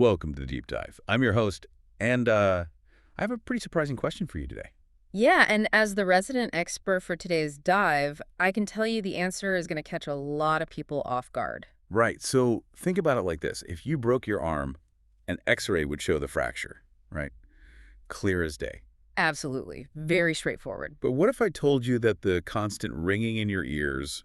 Welcome to the Deep Dive. I'm your host, and I have a pretty surprising question for you today. Yeah, and as the resident expert for today's dive, I can tell you the answer is going to catch a lot of people off guard. Right, so think about it like this. If you broke your arm, an X-ray would show the fracture, right? Clear as day. Absolutely. Very straightforward. But what if I told you that the constant ringing in your ears,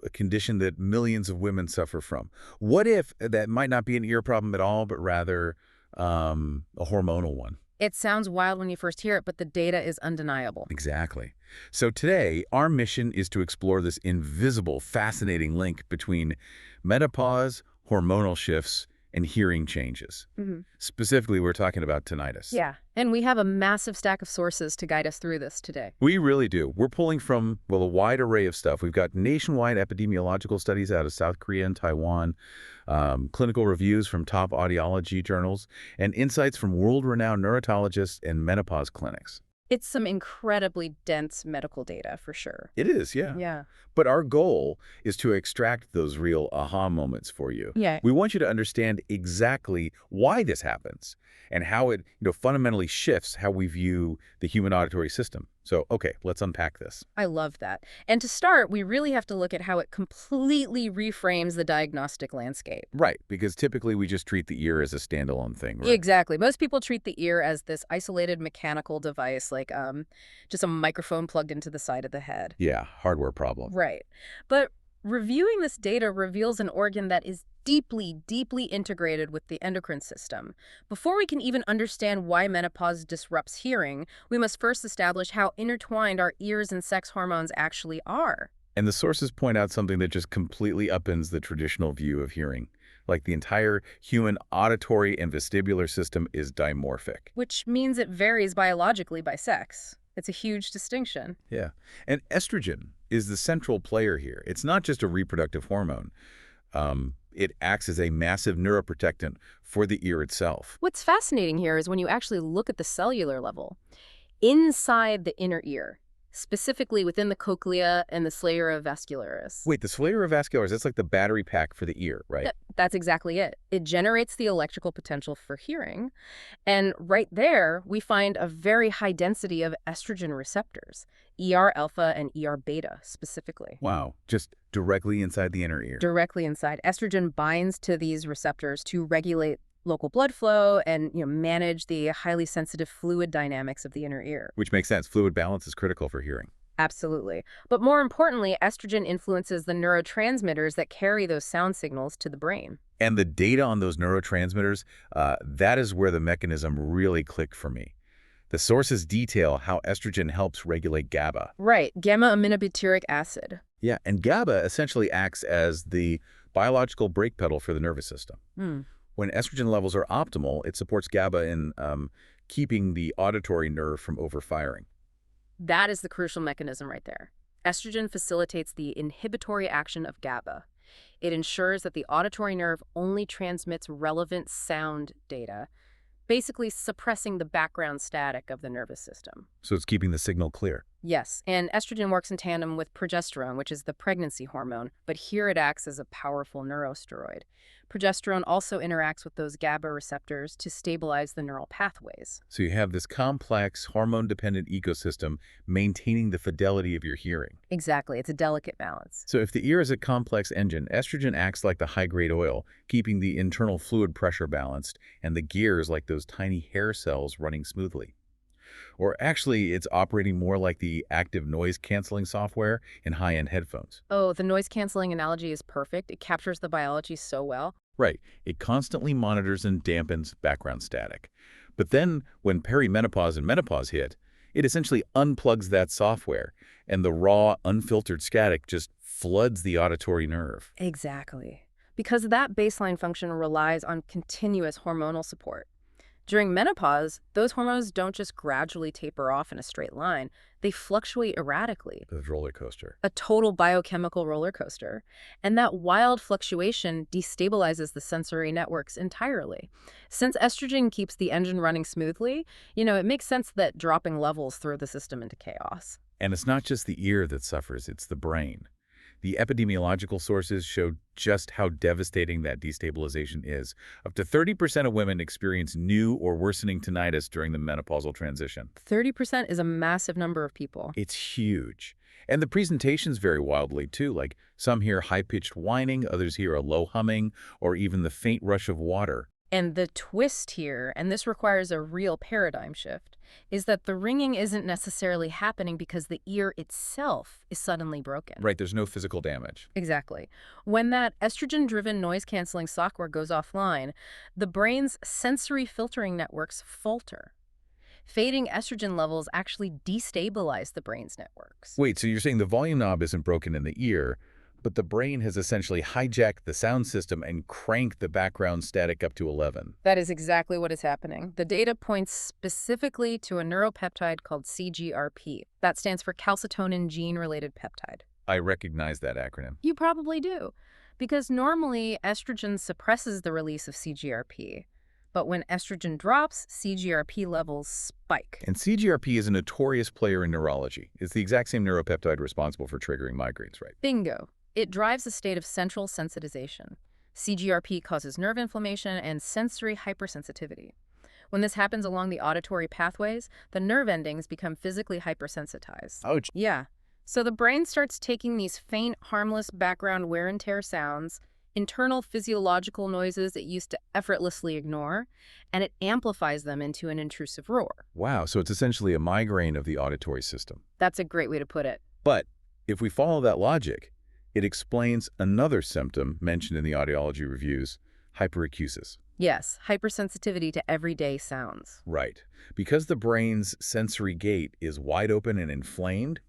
a condition that millions of women suffer from? What if that might not be an ear problem at all, but rather a hormonal one? It sounds wild when you first hear it, but the data is undeniable. Exactly. So today, our mission is to explore this invisible, fascinating link between menopause, hormonal shifts, and hearing changes. hmm Specifically, we're talking about tinnitus. Yeah, and we have a massive stack of sources to guide us through this today. We really do. We're pulling from, well, a wide array of stuff. We've got nationwide epidemiological studies out of South Korea and Taiwan, clinical reviews from top audiology journals, and insights from world-renowned neurotologists and menopause clinics. It's some incredibly dense medical data, for sure. It is, yeah. Yeah. But our goal is to extract those real aha moments for you. Yeah. We want you to understand exactly why this happens and how it, fundamentally shifts how we view the human auditory system. So, okay, let's unpack this. I love that. And to start, we really have to look at how it completely reframes the diagnostic landscape. Right, because typically we just treat the ear as a standalone thing, right? Exactly. Most people treat the ear as this isolated mechanical device, like just a microphone plugged into the side of the head. Yeah, hardware problem. Right. But reviewing this data reveals an organ that is deeply, deeply integrated with the endocrine system. Before we can even understand why menopause disrupts hearing, we must first establish how intertwined our ears and sex hormones actually are. And the sources point out something that just completely upends the traditional view of hearing. Like the entire human auditory and vestibular system is dimorphic. Which means it varies biologically by sex. It's a huge distinction. Yeah. And estrogen is the central player here. It's not just a reproductive hormone. It acts as a massive neuroprotectant for the ear itself. What's fascinating here is when you actually look at the cellular level. Inside the inner ear, specifically within the cochlea and the sclera vascularis. Wait, the sclera vascularis, that's like the battery pack for the ear, right? Yep, that's exactly it. It generates the electrical potential for hearing. And right there, we find a very high density of estrogen receptors, ER alpha and ER beta specifically. Wow, just directly inside the inner ear. Directly inside. Estrogen binds to these receptors to regulate local blood flow and manage the highly sensitive fluid dynamics of the inner ear. Which makes sense. Fluid balance is critical for hearing. Absolutely. But more importantly, estrogen influences the neurotransmitters that carry those sound signals to the brain. And the data on those neurotransmitters, that is where the mechanism really clicked for me. The sources detail how estrogen helps regulate GABA. Right, gamma-aminobutyric acid. Yeah, and GABA essentially acts as the biological brake pedal for the nervous system. Hmm. When estrogen levels are optimal, it supports GABA in keeping the auditory nerve from overfiring. That is the crucial mechanism right there. Estrogen facilitates the inhibitory action of GABA. It ensures that the auditory nerve only transmits relevant sound data, basically suppressing the background static of the nervous system. So it's keeping the signal clear. Yes, and estrogen works in tandem with progesterone, which is the pregnancy hormone, but here it acts as a powerful neurosteroid. Progesterone also interacts with those GABA receptors to stabilize the neural pathways. So you have this complex, hormone-dependent ecosystem maintaining the fidelity of your hearing. Exactly, it's a delicate balance. So if the ear is a complex engine, estrogen acts like the high-grade oil, keeping the internal fluid pressure balanced, and the gears like those tiny hair cells running smoothly. Or actually, it's operating more like the active noise-canceling software in high-end headphones. Oh, the noise-canceling analogy is perfect. It captures the biology so well. Right. It constantly monitors and dampens background static. But then, when perimenopause and menopause hit, it essentially unplugs that software, and the raw, unfiltered static just floods the auditory nerve. Exactly. Because that baseline function relies on continuous hormonal support. During menopause, those hormones don't just gradually taper off in a straight line. They fluctuate erratically. The roller coaster. A total biochemical roller coaster. And that wild fluctuation destabilizes the sensory networks entirely. Since estrogen keeps the engine running smoothly, it makes sense that dropping levels throw the system into chaos. And it's not just the ear that suffers, it's the brain. The epidemiological sources show just how devastating that destabilization is. Up to 30% of women experience new or worsening tinnitus during the menopausal transition. 30% is a massive number of people. It's huge. And the presentations vary wildly, too. Like some hear high-pitched whining, others hear a low humming, or even the faint rush of water. And the twist here, and this requires a real paradigm shift, is that the ringing isn't necessarily happening because the ear itself is suddenly broken. Right, there's no physical damage. Exactly. When that estrogen-driven noise-canceling software goes offline, the brain's sensory filtering networks falter. Fading estrogen levels actually destabilize the brain's networks. Wait, so you're saying the volume knob isn't broken in the ear, but the brain has essentially hijacked the sound system and cranked the background static up to 11. That is exactly what is happening. The data points specifically to a neuropeptide called CGRP. That stands for calcitonin gene-related peptide. I recognize that acronym. You probably do, because normally estrogen suppresses the release of CGRP. But when estrogen drops, CGRP levels spike. And CGRP is a notorious player in neurology. It's the exact same neuropeptide responsible for triggering migraines, right? Bingo. It drives a state of central sensitization. CGRP causes nerve inflammation and sensory hypersensitivity. When this happens along the auditory pathways, the nerve endings become physically hypersensitized. Ouch. Yeah. So the brain starts taking these faint, harmless background wear and tear sounds, internal physiological noises it used to effortlessly ignore, and it amplifies them into an intrusive roar. Wow, so it's essentially a migraine of the auditory system. That's a great way to put it. But if we follow that logic, it explains another symptom mentioned in the audiology reviews, hyperacusis. Yes, hypersensitivity to everyday sounds. Right. Because the brain's sensory gate is wide open and inflamed,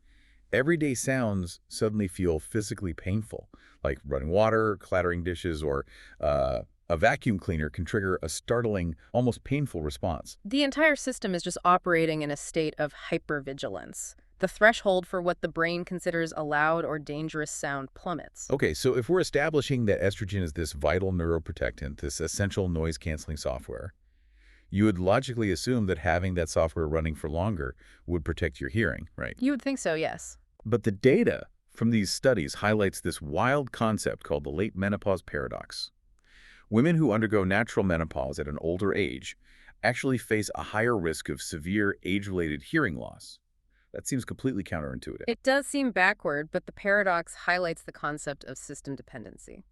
everyday sounds suddenly feel physically painful, like running water, clattering dishes, or a vacuum cleaner can trigger a startling, almost painful response. The entire system is just operating in a state of hypervigilance. The threshold for what the brain considers a loud or dangerous sound plummets. Okay, so if we're establishing that estrogen is this vital neuroprotectant, this essential noise-canceling software, you would logically assume that having that software running for longer would protect your hearing, right? You would think so, yes. But the data from these studies highlights this wild concept called the late menopause paradox. Women who undergo natural menopause at an older age actually face a higher risk of severe age-related hearing loss. That seems completely counterintuitive. It does seem backward, but the paradox highlights the concept of system dependency.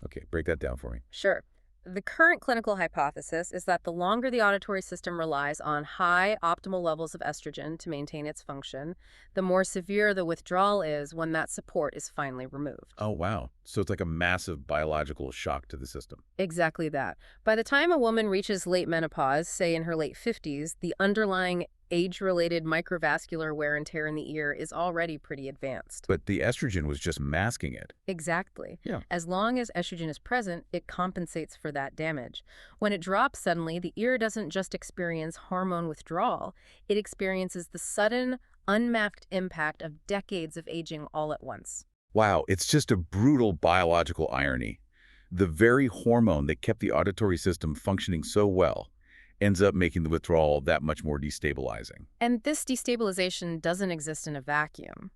Okay, break that down for me. Sure. The current clinical hypothesis is that the longer the auditory system relies on high optimal levels of estrogen to maintain its function, the more severe the withdrawal is when that support is finally removed. Oh, wow. So it's like a massive biological shock to the system. Exactly that. By the time a woman reaches late menopause, say in her late 50s, the underlying age-related microvascular wear and tear in the ear is already pretty advanced. But the estrogen was just masking it. Exactly. Yeah. As long as estrogen is present, it compensates for that damage. When it drops suddenly, the ear doesn't just experience hormone withdrawal, it experiences the sudden, unmasked impact of decades of aging all at once. Wow, it's just a brutal biological irony. The very hormone that kept the auditory system functioning so well ends up making the withdrawal that much more destabilizing. And this destabilization doesn't exist in a vacuum.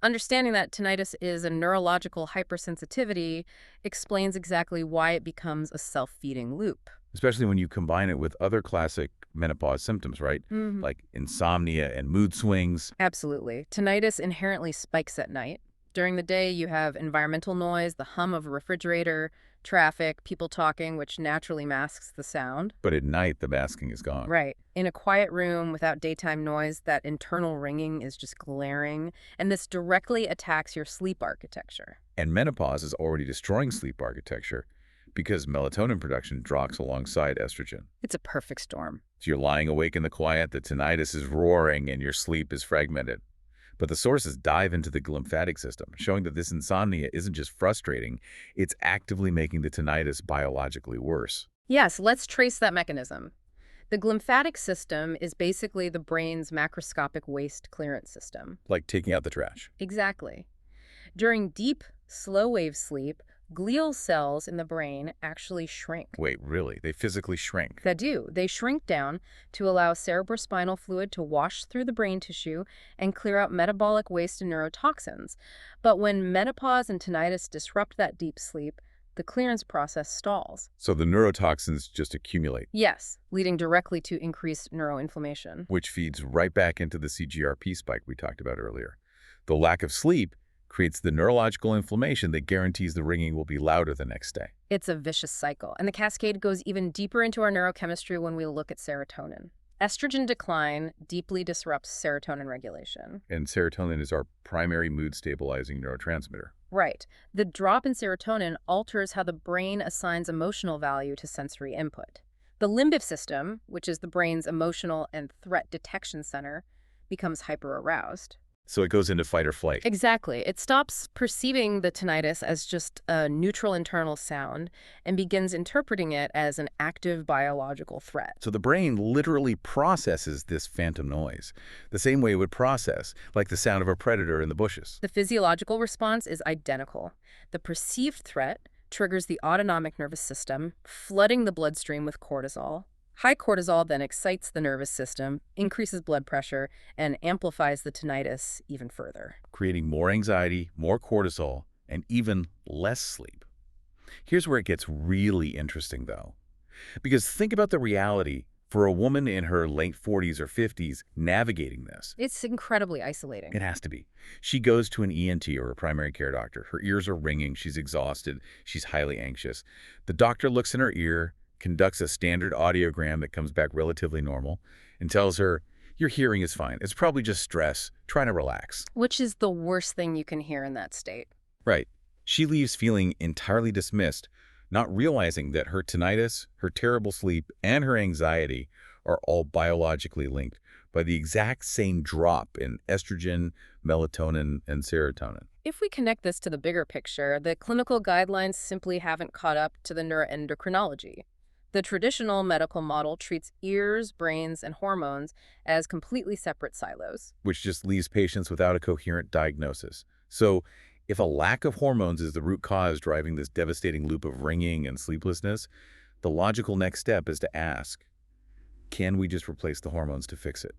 Understanding that tinnitus is a neurological hypersensitivity explains exactly why it becomes a self-feeding loop. Especially when you combine it with other classic menopause symptoms, right? Like insomnia and mood swings. Absolutely. Tinnitus inherently spikes at night. During the day, you have environmental noise, the hum of a refrigerator, traffic, people talking, which naturally masks the sound. But at night, the masking is gone. Right. In a quiet room without daytime noise, that internal ringing is just glaring, and this directly attacks your sleep architecture. And menopause is already destroying sleep architecture because melatonin production drops alongside estrogen. It's a perfect storm. So you're lying awake in the quiet, the tinnitus is roaring, and your sleep is fragmented. But the sources dive into the glymphatic system, showing that this insomnia isn't just frustrating, it's actively making the tinnitus biologically worse. Yes, let's trace that mechanism. The glymphatic system is basically the brain's macroscopic waste clearance system. Like taking out the trash. Exactly. During deep, slow-wave sleep, glial cells in the brain actually shrink. Wait, really? They physically shrink? That do. They shrink down to allow cerebrospinal fluid to wash through the brain tissue and clear out metabolic waste and neurotoxins. But when menopause and tinnitus disrupt that deep sleep, the clearance process stalls. So the neurotoxins just accumulate, Yes, leading directly to increased neuroinflammation. which feeds right back into the CGRP spike we talked about earlier. The lack of sleep creates the neurological inflammation that guarantees the ringing will be louder the next day. It's a vicious cycle, and the cascade goes even deeper into our neurochemistry when we look at serotonin. Estrogen decline deeply disrupts serotonin regulation. And serotonin is our primary mood-stabilizing neurotransmitter. Right. The drop in serotonin alters how the brain assigns emotional value to sensory input. The limbic system, which is the brain's emotional and threat detection center, becomes hyper-aroused. So it goes into fight or flight. Exactly. It stops perceiving the tinnitus as just a neutral internal sound and begins interpreting it as an active biological threat. So the brain literally processes this phantom noise, the same way it would process, like the sound of a predator in the bushes. The physiological response is identical. The perceived threat triggers the autonomic nervous system, flooding the bloodstream with cortisol. High cortisol then excites the nervous system, increases blood pressure, and amplifies the tinnitus even further. Creating more anxiety, more cortisol, and even less sleep. Here's where it gets really interesting, though. Because think about the reality for a woman in her late 40s or 50s navigating this. It's incredibly isolating. It has to be. She goes to an ENT or a primary care doctor. Her ears are ringing. She's exhausted. She's highly anxious. The doctor looks in her ear, conducts a standard audiogram that comes back relatively normal, and tells her, your hearing is fine. It's probably just stress. Try to relax. Which is the worst thing you can hear in that state. Right. She leaves feeling entirely dismissed, not realizing that her tinnitus, her terrible sleep, and her anxiety are all biologically linked by the exact same drop in estrogen, melatonin, and serotonin. If we connect this to the bigger picture, the clinical guidelines simply haven't caught up to the neuroendocrinology. The traditional medical model treats ears, brains, and hormones as completely separate silos. Which just leaves patients without a coherent diagnosis. So, if a lack of hormones is the root cause driving this devastating loop of ringing and sleeplessness, the logical next step is to ask, can we just replace the hormones to fix it?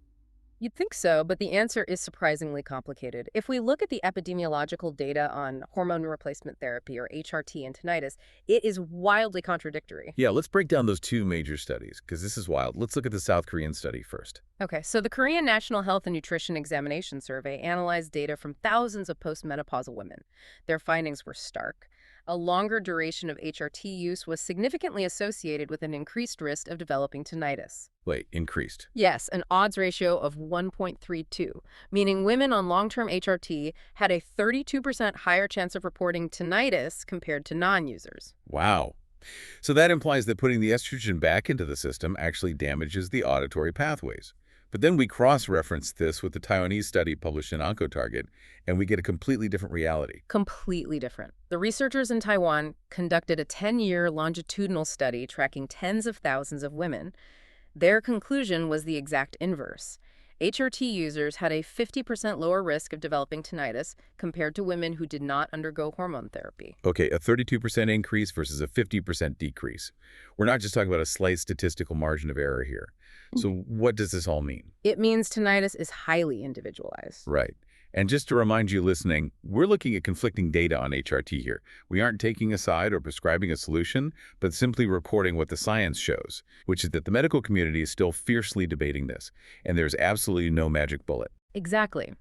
You'd think so, but the answer is surprisingly complicated. If we look at the epidemiological data on hormone replacement therapy, or HRT, and tinnitus, it is wildly contradictory. Yeah, let's break down those two major studies, because this is wild. Let's look at the South Korean study first. Okay, so the Korean National Health and Nutrition Examination Survey analyzed data from thousands of postmenopausal women. Their findings were stark. A longer duration of HRT use was significantly associated with an increased risk of developing tinnitus. Wait, increased. Yes, an odds ratio of 1.32, meaning women on long-term HRT had a 32% higher chance of reporting tinnitus compared to non-users. Wow. So that implies that putting the estrogen back into the system actually damages the auditory pathways. But then we cross-reference this with the Taiwanese study published in OncoTarget, and we get a completely different reality. Completely different. The researchers in Taiwan conducted a 10-year longitudinal study tracking tens of thousands of women. Their conclusion was the exact inverse. HRT users had a 50% lower risk of developing tinnitus compared to women who did not undergo hormone therapy. Okay, a 32% increase versus a 50% decrease. We're not just talking about a slight statistical margin of error here. So what does this all mean? It means tinnitus is highly individualized. Right. And just to remind you listening, we're looking at conflicting data on HRT here. We aren't taking a side or prescribing a solution, but simply reporting what the science shows, which is that the medical community is still fiercely debating this, and there's absolutely no magic bullet. Exactly.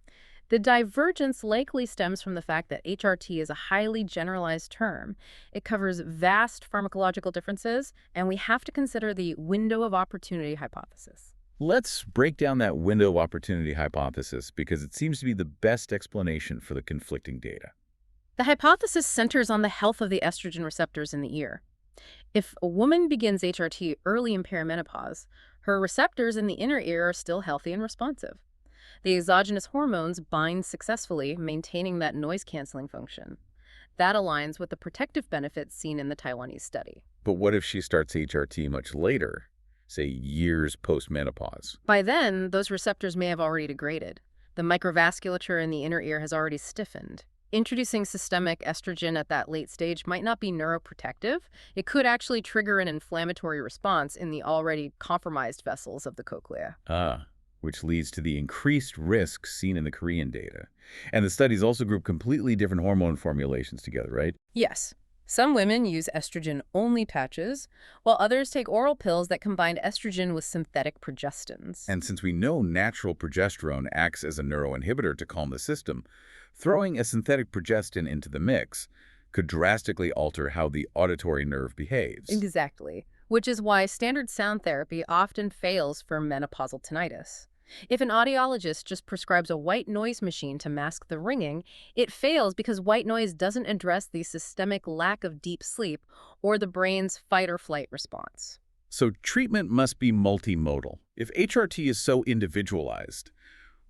The divergence likely stems from the fact that HRT is a highly generalized term. It covers vast pharmacological differences, and we have to consider the window of opportunity hypothesis. Let's break down that window of opportunity hypothesis because it seems to be the best explanation for the conflicting data. The hypothesis centers on the health of the estrogen receptors in the ear. If a woman begins HRT early in perimenopause, her receptors in the inner ear are still healthy and responsive. The exogenous hormones bind successfully, maintaining that noise-canceling function. That aligns with the protective benefits seen in the Taiwanese study. But what if she starts HRT much later, say years post-menopause? By then, those receptors may have already degraded. The microvasculature in the inner ear has already stiffened. Introducing systemic estrogen at that late stage might not be neuroprotective. It could actually trigger an inflammatory response in the already compromised vessels of the cochlea. Ah, which leads to the increased risk seen in the Korean data. And the studies also group completely different hormone formulations together, right? Yes, some women use estrogen-only patches, while others take oral pills that combine estrogen with synthetic progestins. And since we know natural progesterone acts as a neuroinhibitor to calm the system, throwing a synthetic progestin into the mix could drastically alter how the auditory nerve behaves. Exactly, which is why standard sound therapy often fails for menopausal tinnitus. If an audiologist just prescribes a white noise machine to mask the ringing, it fails because white noise doesn't address the systemic lack of deep sleep or the brain's fight-or-flight response. So treatment must be multimodal. If HRT is so individualized,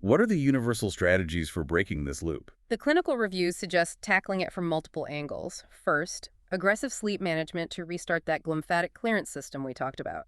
what are the universal strategies for breaking this loop? The clinical reviews suggest tackling it from multiple angles. First, aggressive sleep management to restart that glymphatic clearance system we talked about.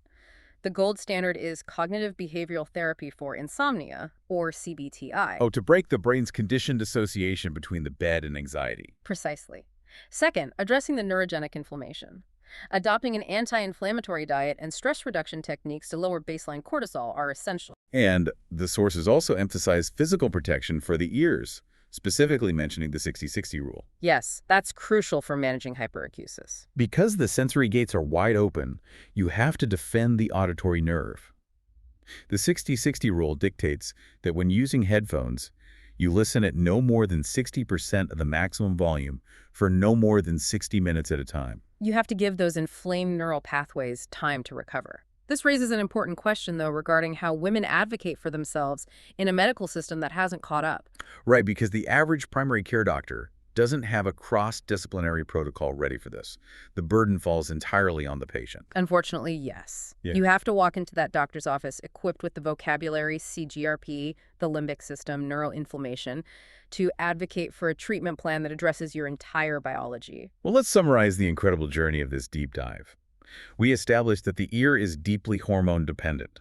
The gold standard is cognitive behavioral therapy for insomnia, or CBTI. Oh, to break the brain's conditioned association between the bed and anxiety. Precisely. Second, addressing the neurogenic inflammation. Adopting an anti-inflammatory diet and stress reduction techniques to lower baseline cortisol are essential. And the sources also emphasize physical protection for the ears, specifically mentioning the 60-60 rule. Yes, that's crucial for managing hyperacusis. Because the sensory gates are wide open, you have to defend the auditory nerve. The 60-60 rule dictates that when using headphones, you listen at no more than 60% of the maximum volume for no more than 60 minutes at a time. You have to give those inflamed neural pathways time to recover. This raises an important question, though, regarding how women advocate for themselves in a medical system that hasn't caught up. Right, because the average primary care doctor doesn't have a cross-disciplinary protocol ready for this. The burden falls entirely on the patient. Unfortunately, yes. Yeah. You have to walk into that doctor's office equipped with the vocabulary, CGRP, the limbic system, neuroinflammation, to advocate for a treatment plan that addresses your entire biology. Well, let's summarize the incredible journey of this deep dive. We established that the ear is deeply hormone dependent.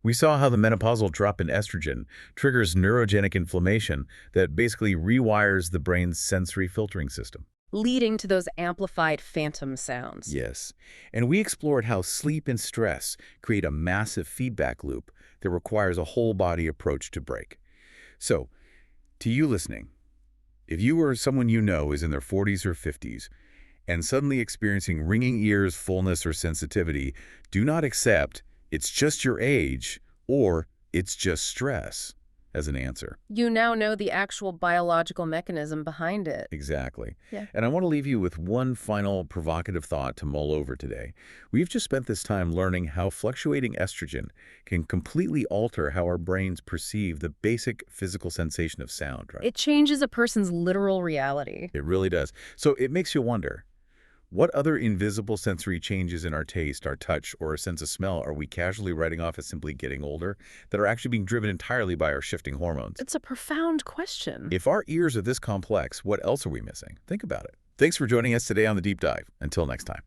We saw how the menopausal drop in estrogen triggers neurogenic inflammation that basically rewires the brain's sensory filtering system. Leading to those amplified phantom sounds. Yes, and we explored how sleep and stress create a massive feedback loop that requires a whole-body approach to break. So, to you listening, if you or someone you know is in their 40s or 50s and suddenly experiencing ringing ears, fullness, or sensitivity, do not accept "it's just your age" or "it's just stress" as an answer. You now know the actual biological mechanism behind it. Exactly. Yeah. And I want to leave you with one final provocative thought to mull over today. We've just spent this time learning how fluctuating estrogen can completely alter how our brains perceive the basic physical sensation of sound, right? It changes a person's literal reality. It really does. So it makes you wonder, what other invisible sensory changes in our taste, our touch, or our sense of smell are we casually writing off as simply getting older that are actually being driven entirely by our shifting hormones? It's a profound question. If our ears are this complex, what else are we missing? Think about it. Thanks for joining us today on The Deep Dive. Until next time.